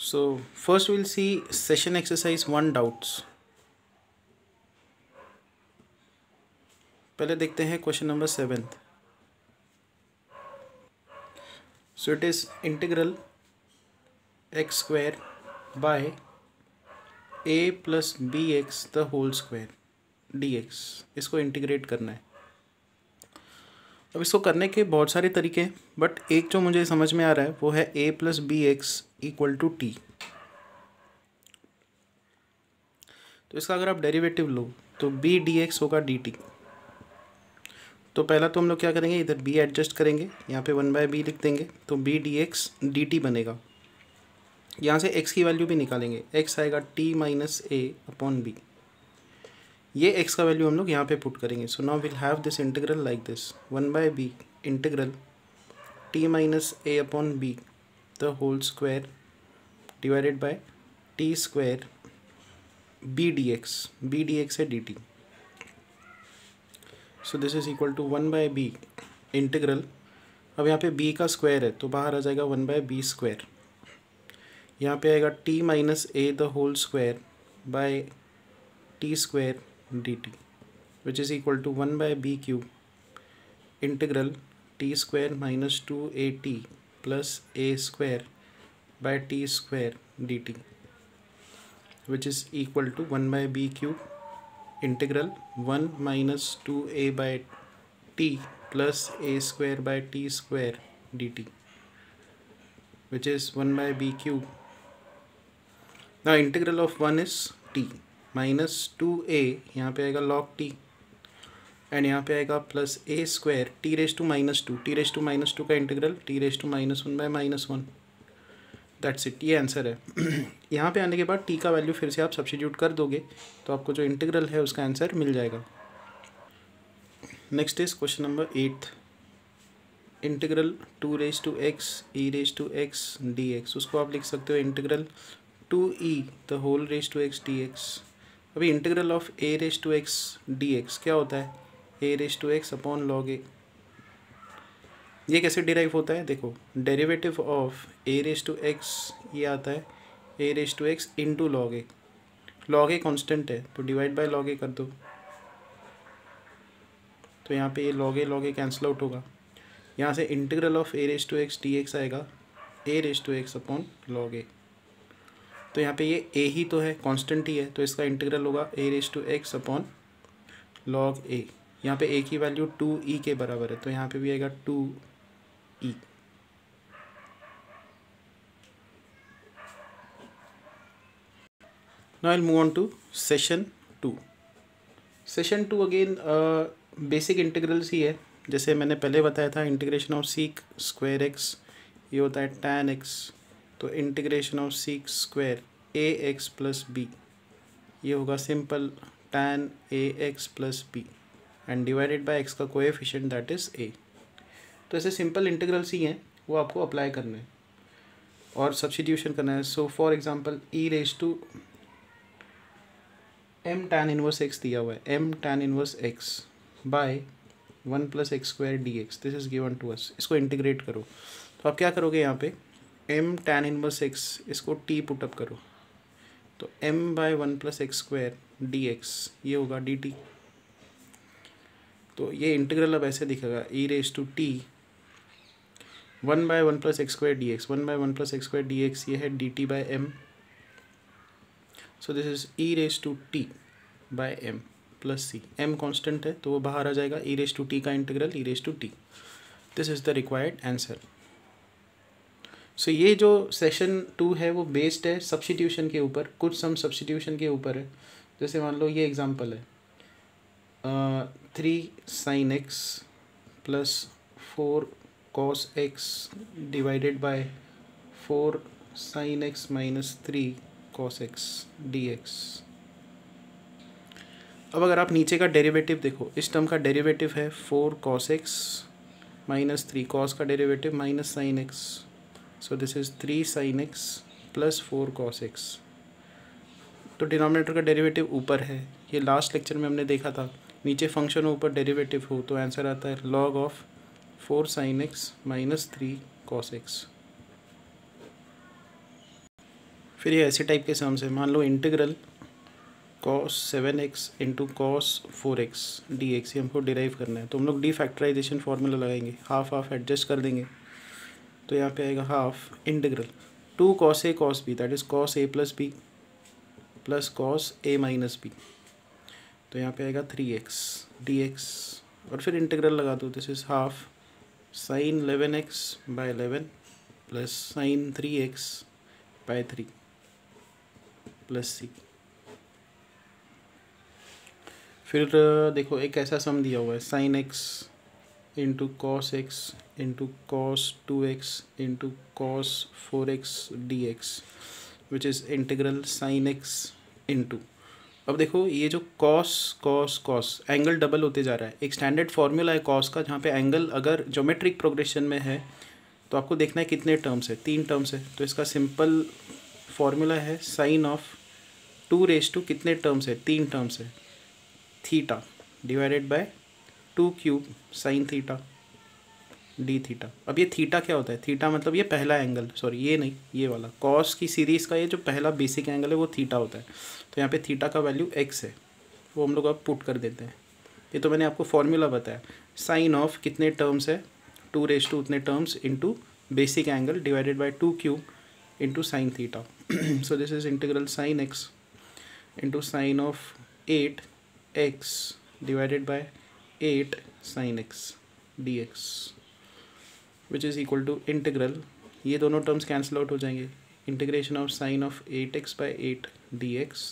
So first we'll see session exercise 1 doubts. पहले देखते हैं question number 7th. So it is integral x square by a plus bx the whole square dx. इसको integrate करना है. अब इसको करने के बहुत सारे तरीके हैं, बट एक जो मुझे समझ में आ रहा है वो है a plus B X equal to T. तो इसका अगर आप डेरिवेटिव लो तो b dx होगा dt. तो पहला तो हम लोग क्या करेंगे, इधर b एडजस्ट करेंगे, यहाँ पे 1/b लिख देंगे, तो b dx dt बनेगा. यहाँ से x की वैल्यू भी निकालेंगे, x आएगा t minus a upon b. ये x का वैल्यू हम लोग यहाँ पे पुट करेंगे. So now will have this integral like this 1/b integral t minus a upon b the whole square divided by t square b dx है dt. So this is equal to 1/b integral. अब यहाँ पे b का square है तो बाहर आ जाएगा 1/b स्क्वायर. यहाँ पे आएगा t minus a the whole square by t square dt which is equal to 1/b cube integral t square minus 2at plus a square by t square dt which is equal to 1/b cube integral 1 minus 2a by t plus a square by t square dt which is 1/b cube. Now integral of 1 is t minus 2a, यहाँ पे आएगा log t and यहाँ पे आएगा plus a square t raise to minus 2. t raise to minus 2 का integral t raise to minus 1 by minus 1. That's it, ये answer है. यहाँ पे आने के बाद t का वैल्यू फिर से आप सब्स्टिट्यूट कर दोगे तो आपको जो इंटीग्रल है उसका आंसर मिल जाएगा. Next is question number 8. Integral 2 raise to x e raise to x d x. उसको आप लिख सकते हो integral 2e the whole raise to x d x. अभी integral of a raise to x d x क्या होता है, a raise to x upon log a. ये कैसे डिराइव होता है, देखो derivative of a raise to x ये आता है a raise to X into log A. Log A constant है तो डिवाइड बाय लॉग ए कर दो, तो यहाँ पे ये लॉग ए कैंसिल आउट होगा. यहाँ से integral of a raise to x d x आएगा a raise to x upon log a. तो यहाँ पे ये a ही तो है, कांस्टेंट ही है, तो इसका इंटीग्रल होगा a raise to x upon log a. यहाँ पे a की वैल्यू 2e के बराबर है तो यहाँ पे भी आएगा 2e. Now I will move on to session 2. Session 2 again basic integrals ही है. जैसे मैंने पहले बताया था integration of sec square x ये होता है tan x. तो integration of sec square a x plus b ये होगा simple tan a x plus b and divided by x का कोएफिशिएंट दैट इज़ ए. तो ऐसे सिंपल इंटीग्रल्स ही हैं, वो आपको अप्लाई करना है और सब्स्टिट्यूशन करना है. So for example E raise to m tan inverse x दिया हुआ है, m tan inverse x by 1 plus x square D X. This is given to us. इसको इंटीग्रेट करो तो आप क्या करोगे, यहाँ पे m tan इनवर्स x इसको t पुटअप करो तो m by 1 plus x square D x ये होगा dt. तो ये इंटीग्रल अब ऐसे दिखेगा e raise to t 1 by 1 plus x square D x. 1 by 1 plus x square D x ये है dt by m. So this is e raise to t by m plus c. m constant है तो वो बाहर आ जाएगा, e raise to t का integral e raise to t. This is the required answer. So ये जो session 2 है वो बेस्ड है सब्स्टिट्यूशन के ऊपर, कुछ सम सब्स्टिट्यूशन के ऊपर है. जैसे मान लो ये एग्जांपल है 3 sin x plus 4 cos x divided by 4 sin x minus 3 cos x dx. अब अगर आप नीचे का डेरिवेटिव देखो, इस टर्म का डेरिवेटिव है 4 cos x माइनस 3 cos का derivative minus sin x. So this is 3 sin x plus 4 cos x. तो डिनोमिनेटर का डेरिवेटिव ऊपर है, ये लास्ट लेक्चर में हमने देखा था. नीचे फंक्शन ऊपर डेरिवेटिव हो तो आंसर आता है log of 4 sin x minus 3 cos x. फिर ये ऐसे टाइप के सम्स है, मान लो integral cos 7x into cos 4x dx, ये हमको डिराइव करना है। तो हम लोग डी फैक्टराइजेशन फार्मूला लगाएंगे, हाफ हाफ एडजस्ट कर देंगे। तो यहाँ पे आएगा half integral 2 cos a cos b, that is cos a plus B plus cos a minus B. तो यहाँ पे आएगा 3x dx, और फिर इंटीग्रल लगा दो। This is half sine 11x by 11 plus sine 3x by 3 plus c. फिर देखो एक ऐसा सम दिया हुआ है, sine x into cos x into cos 2x into cos 4x dx which is integral sine x into. अब देखो ये जो cos cos cos angle double होते जा रहा है। एक स्टैंडर्ड फार्मूला है कॉस का, जहाँ पे एंगल अगर ज्योमेट्रिक प्रोग्रेशन में है तो आपको देखना है कितने टर्म्स है, 3 टर्म्स है। तो इसका सिंपल फार्मूला है साइन ऑफ 2 कितने टर्म्स है, 3 टर्म्स है, theta divided bye 2 cube sine theta D theta. अब ये थीटा क्या होता है, थीटा मतलब ये पहला एंगल, सॉरी ये नहीं, ये वाला कॉस की सीरीज़ का ये जो पहला बेसिक एंगल है वो थीटा होता है। तो यहाँ पे थीटा का वैल्यू एक्स है, वो हम लोग अब पुट कर देते हैं। ये तो मैंने आपको फॉर्मूला बताया, साइन ऑफ कितने टर्म्स है 2 उतने terms into basic angle divided by 2 cube into sine theta. So this is integral sine x into sine of 8x divided by 8 sin x dx which is equal to integral, ये दोनों terms cancel out हो जाएंगे, integration of sine of 8x by 8 dx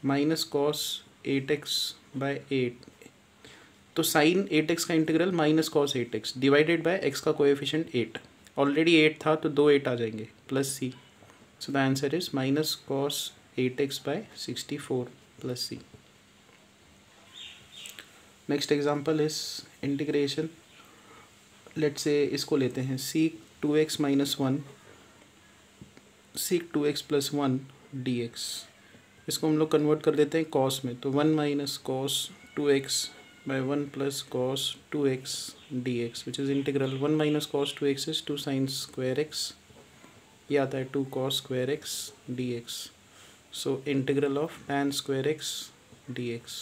minus cos 8x by 8। तो sign 8x का integral minus cos 8x divided by x का coefficient 8, already 8 था तो 2 8 आ जाएंगे plus c। So the answer is minus cos 8x by 64 plus c। Next example is integration, let's say इसको लेते हैं seek 2x minus 1 seek 2x plus 1 dx। इसको हम लोग कन्वर्ट कर देते हैं कॉस में, तो 1 minus cos 2x by 1 plus cos 2x dx which is integral 1 minus cos 2x is 2 sine square x, ये आता है 2 cos square x dx। So integral of tan square x dx,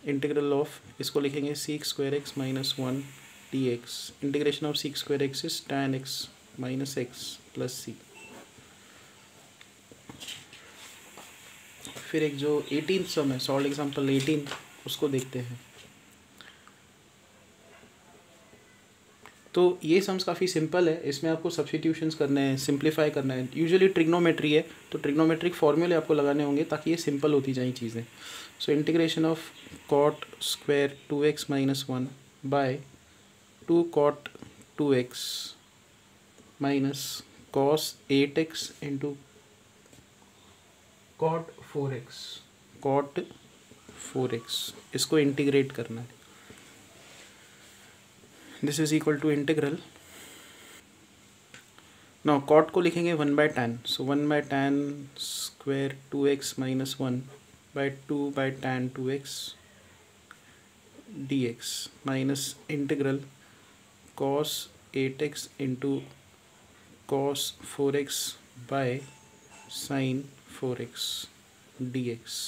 integral of इसको लिखेंगे sec square x minus 1 dx, integration of sec square x is tan x minus x plus c. फिर एक जो 18th सम है, solve example 18, उसको देखते हैं। तो ये सम्स काफ़ी सिंपल है, इसमें आपको सब्स्टिट्यूशंस करने हैं, सिंप्लीफाई करना है। यूजुअली ट्रिग्नोमेट्री है तो ट्रिग्नोमेट्रिक फॉर्मूले आपको लगाने होंगे ताकि ये सिंपल होती जाएँ चीज़ें। So integration of cot square 2x minus 1 by 2 cot 2x minus cos 8x into cot 4x, इसको इंटीग्रेट करना है। This is equal to integral, no cot को लिखेंगे 1 by tan, so 1 by tan square 2x minus 1 by 2 by tan 2x dx minus integral cos 8x into cos 4x by sin 4x dx।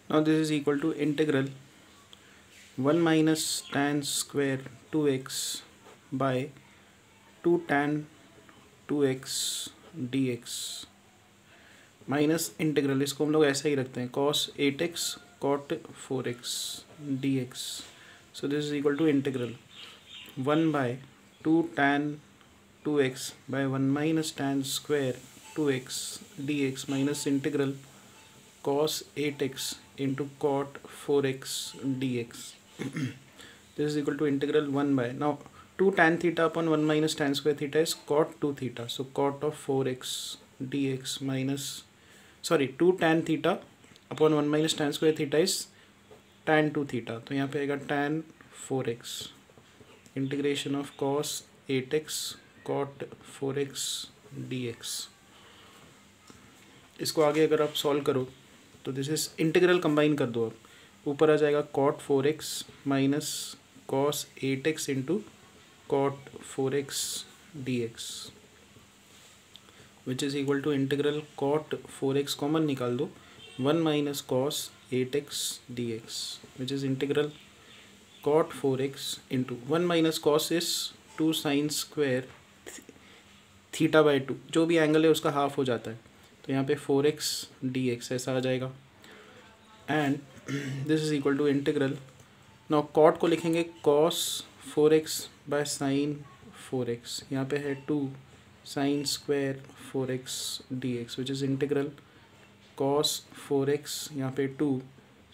Now this is equal to integral 1 minus tan square 2x by 2 tan 2x dx minus integral, इसको हम लोग ऐसा ही रखते हैं cos 8x cot 4x dx। So this is equal to integral 1 by 2 tan 2x by 1 minus tan square 2x dx minus integral cos 8x into cot 4x dx। this is equal to integral 1 by, now 2 tan theta upon 1 minus tan square theta is cot 2 theta, so cot of 4x dx minus, sorry 2 tan theta upon 1 minus tan square theta is tan 2 theta, तो यहाँ पे आएगा tan 4x integration of cos 8x cot 4x dx। इसको आगे अगर आप solve करो तो दिस इज इंटीग्रल कंबाइन कर दो, अब ऊपर आ जाएगा cot 4x minus cos 8x into cot 4x dx। Which is equal to integral cot 4x common निकाल दो 1 minus cos 8x dx which is integral cot 4x into 1 minus cos is 2 sine square theta by 2, जो भी angle है उसका half हो जाता है, तो यहाँ पे 4x dx ऐसा आ जाएगा। And this is equal to integral, now cot को लिखेंगे cos 4x by sine 4x, यहाँ पे है 2 sine square 4x dx which is integral cos 4x यहाँ पे 2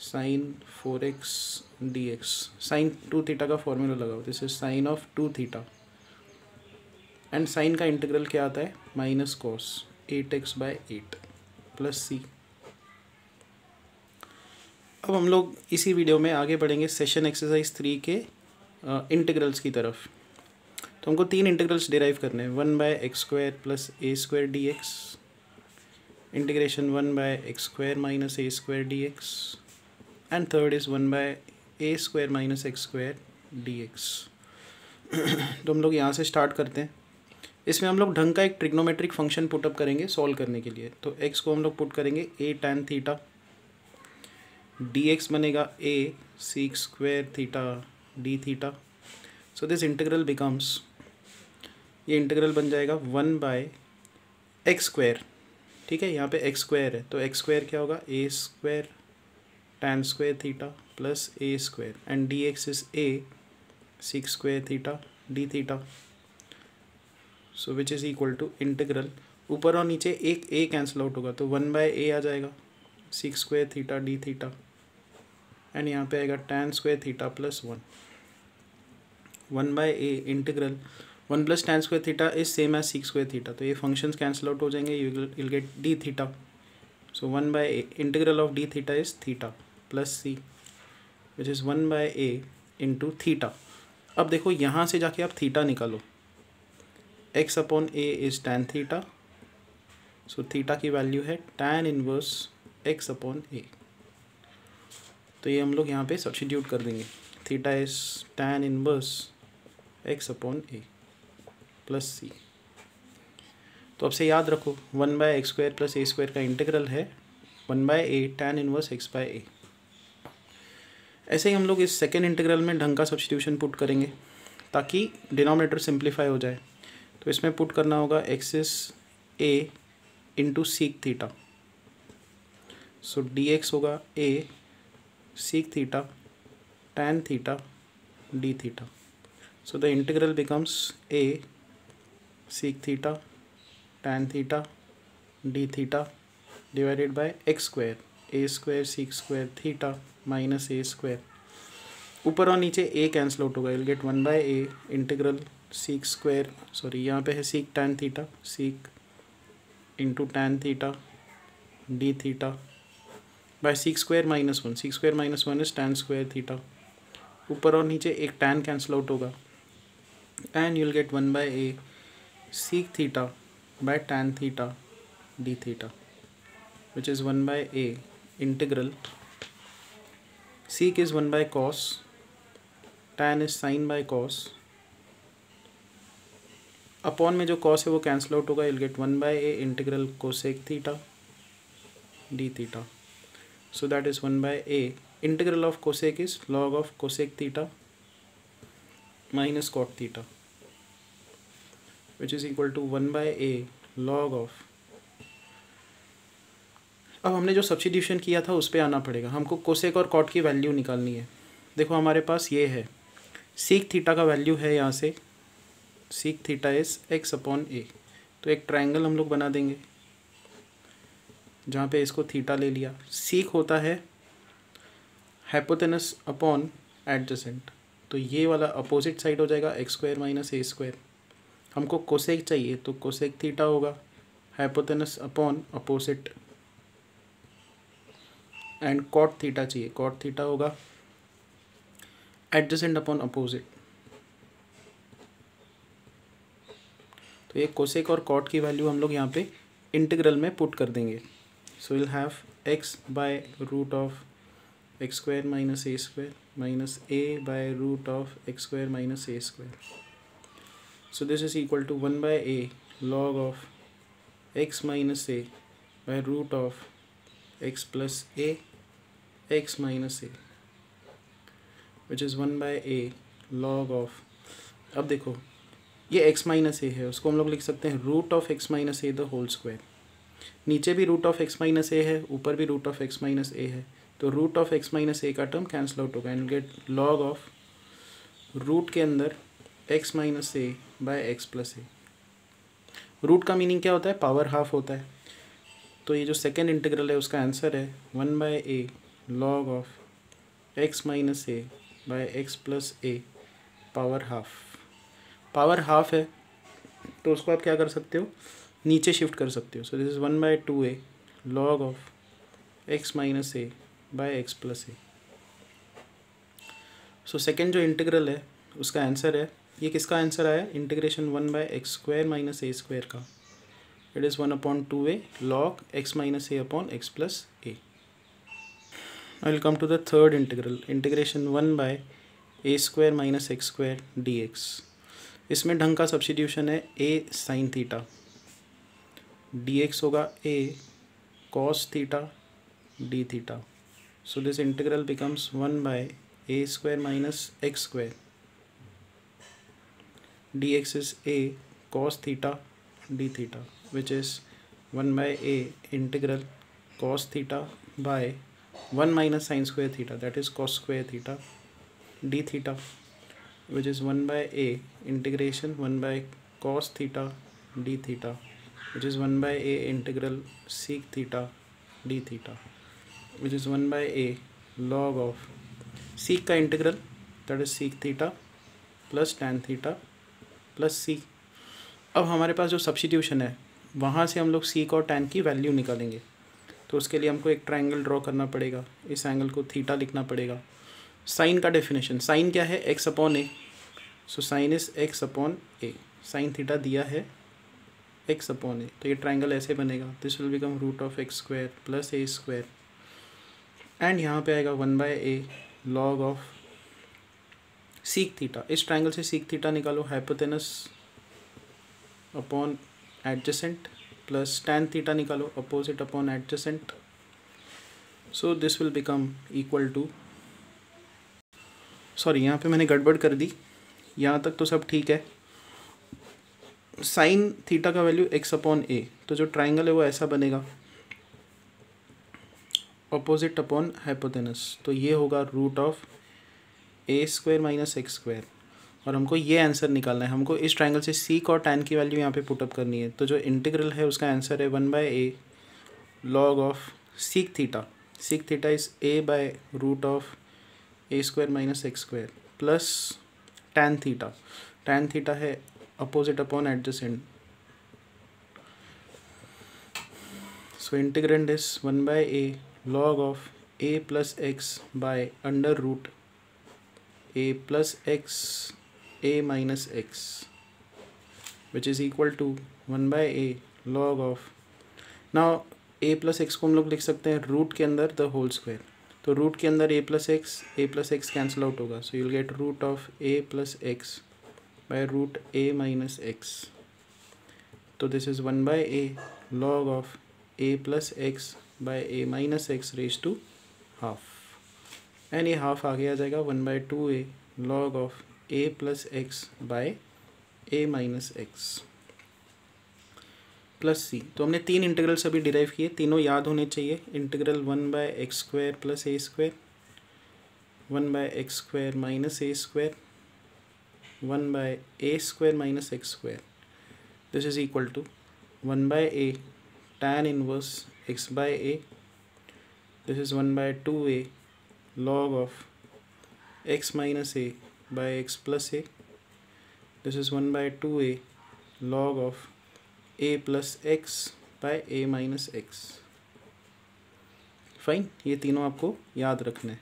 sine 4x dx, sine 2 theta का फॉर्मूला लगाओ, this is sine of 2 theta and sine का इंटीग्रल क्या आता है minus cos 8x by 8 plus c. अब हम लोग इसी वीडियो में आगे बढ़ेंगे सेशन एक्सरसाइज 3 के इंटीग्रल्स की तरफ। तो हमको 3 इंटीग्रल्स डिराइव करने हैं, 1 by x square plus A square D X, integration 1 by x square minus A square D X, and third is 1 by A square minus X square D X. तो हम लोग यहाँ से स्टार्ट करते हैं। इसमें हम लोग ढंग का एक ट्रिग्नोमेट्रिक फंक्शन पुटअप करेंगे सॉल्व करने के लिए। तो x को हम लोग पुट करेंगे a tan थीटा, dx बनेगा a sec square theta d theta. So this integral becomes, ये इंटीग्रल बन जाएगा 1 बाय एक्स स्क्वायर, ठीक है, यहाँ पे एक्स स्क्वायर है तो एक्स स्क्वायर क्या होगा a square tan square theta plus a square and dx is a sec square theta d theta. So which is equal to integral, ऊपर और नीचे एक ए कैंसिल आउट होगा तो 1 बाय ए आ जाएगा sec square theta D theta and यहाँ पे आएगा tan square theta plus 1 by A integral 1 plus tan square theta is same as sec square theta, तो ये फंक्शंस कैंसिल आउट हो जाएंगे, you will get D theta. So 1 by A integral of D theta is theta plus C which is 1 by A into theta. अब देखो यहाँ से जाके आप थीटा निकालो, x upon a is tan theta, so theta की value है tan inverse x upon a, तो ये हम लोग यहाँ पे सब्स्टिट्यूट कर देंगे, theta is tan inverse x upon a plus c. तो अब से याद रखो 1 by x square plus A square का इंटीग्रल है 1 by a tan inverse x by a. ऐसे ही हम लोग इस सेकेंड इंटीग्रल में ढंग का सब्स्टिट्यूशन पुट करेंगे ताकि डिनोमिनेटर सिंप्लीफाई हो जाए। तो इसमें पुट करना होगा X is a into sec theta, so dx होगा a seek theta tan theta d theta. So the integral becomes a seek theta tan theta d theta divided by x square a square sec square theta minus A square, ऊपर और नीचे a cancel out होगा, will get 1 by A integral sec square, sorry यहाँ पे है sec tan theta, sec into tan theta D theta by sec square minus 1, sec square minus 1 is tan square theta, ऊपर और नीचे एक tan cancel out होगा and you'll get 1 by A sec theta by tan theta D theta which is 1 by A integral sec is 1 by cos, tan is sine by cos, upon में जो cos है वो cancel out होगा, will get 1 by A integral cosec theta D theta. So that is 1 by A integral of cosec is log of cosec theta minus cot theta which is equal to 1 by A log of. अब हमने जो substitution किया था उस पर आना पड़ेगा, हमको कोसेक और कॉट की वैल्यू निकालनी है। देखो हमारे पास ये है सीक थीटा का वैल्यू है यहाँ से, sec theta is x upon a, तो एक ट्रायंगल हम लोग बना देंगे जहाँ पे इसको थीटा ले लिया। सीक होता है हाइपोटेनस अपॉन एडजेसेंट, तो ये वाला अपोजिट साइड हो जाएगा X square minus A square. हमको कोसेक चाहिए तो कोसेक थीटा होगा hypotenuse upon opposite, and cot theta चाहिए, कॉट थीटा होगा एडजेसेंट अपॉन अपोजिट। तो ये कोसेक और कॉट की वैल्यू हम लोग यहाँ पे इंटीग्रल में पुट कर देंगे। So will have X by root of X square minus A square minus A by root of X square minus A square. So this is equal to 1 by A log of x minus A by root of x plus A x minus A which is 1/a log of, अब देखो ये x minus A है, उसको हम लोग लिख सकते हैं root of x minus A the whole square. नीचे भी root of x minus A है, ऊपर भी root of x minus A है, तो root of x minus A का टर्म कैंसिल आउट होगा and get log of root के अंदर x minus A by X plus A. Root का मीनिंग क्या होता है? पावर हाफ होता है। तो ये जो सेकेंड इंटीग्रल है उसका आंसर है 1/a log of x minus A by X plus A power half. Power half है तो उसको आप क्या कर सकते हो, नीचे शिफ्ट कर सकते हो। So this is 1/2a log of x minus A by X plus A. So second जो इंटीग्रल है उसका आंसर है, ये किसका आंसर आया? Integration 1/x² minus A square का। It is 1/2a log x minus A upon X plus A. I will come to the third integral, integration 1/a² minus x² dx। इसमें ढंग का सब्स्टिट्यूशन है a sin theta, dx होगा a cos theta d theta. So this integral becomes 1/a² minus x², dx is a cos theta d theta which is 1/a integral cos theta by 1 minus sin square theta, that is cos square theta d theta, which is 1/a integration 1 by cos theta d theta, which is 1/a integral sec theta d theta, which is 1/a log of sec का इंटीग्रल, that is sec theta plus tan theta plus c. अब हमारे पास जो substitution है वहाँ से हम लोग सीक और टैन की वैल्यू निकालेंगे। तो उसके लिए हमको एक ट्रायंगल ड्रॉ करना पड़ेगा, इस एंगल को थीटा लिखना पड़ेगा। साइन का डेफिनेशन, साइन क्या है? X upon A. So sine is x upon A, sine theta दिया है एक्स अपॉन ए, तो ये ट्रायंगल ऐसे बनेगा। This will become root of x² plus a² and यहाँ पे आएगा 1/a log of sec theta. इस ट्रायंगल से सीक थीटा निकालो, hypotenuse upon adjacent plus tan theta निकालो, opposite upon adjacent. So this will become equal to, sorry यहाँ पे मैंने गड़बड़ कर दी, यहाँ तक तो सब ठीक है। साइन थीटा का वैल्यू x अपॉन ए, तो जो ट्रायंगल है वो ऐसा बनेगा, अपोजिट अपॉन हाइपोटेनस, तो ये होगा root of a² minus x²। और हमको ये आंसर निकालना है, हमको इस ट्रायंगल से सीक और टैन की वैल्यू यहाँ पे पुटअप करनी है। तो जो इंटीग्रल है उसका आंसर है 1/a log of sec theta, sec theta is a by root of a² minus x² plus tan theta, tan theta है opposite upon adjacent. So integrand is 1/a log of a plus x by under root a plus x a minus x, which is equal to 1/a log of, now a plus x को हम लोग लिख सकते हैं root के अंदर the whole square. तो root के अंदर a plus x cancel out होगा, so you'll get root of a plus x by root a minus x। तो दिस इज 1/a log of a plus x by a minus x raised to half, and ये half आगे आ जाएगा 1/2a log of a plus x by a minus x plus c. तो हमने तीन integrals अभी डिराइव किए, तीनों याद होने चाहिए। Integral 1/x² plus a², 1/x² minus a², 1/a² minus x²। This is equal to 1/a tan inverse x by a, this is 1/2a log of x minus a by x plus a, this is 1/2a log of a plus x by a minus x। Fine, ये तीनों आपको याद रखना है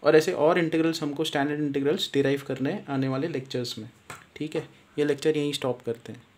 और ऐसे और integrals हमको स्टैंडर्ड इंटीग्रल्स डिराइव करने हैं आने वाले लेक्चर्स में। ठीक है, ये लेक्चर यहीं स्टॉप करते हैं।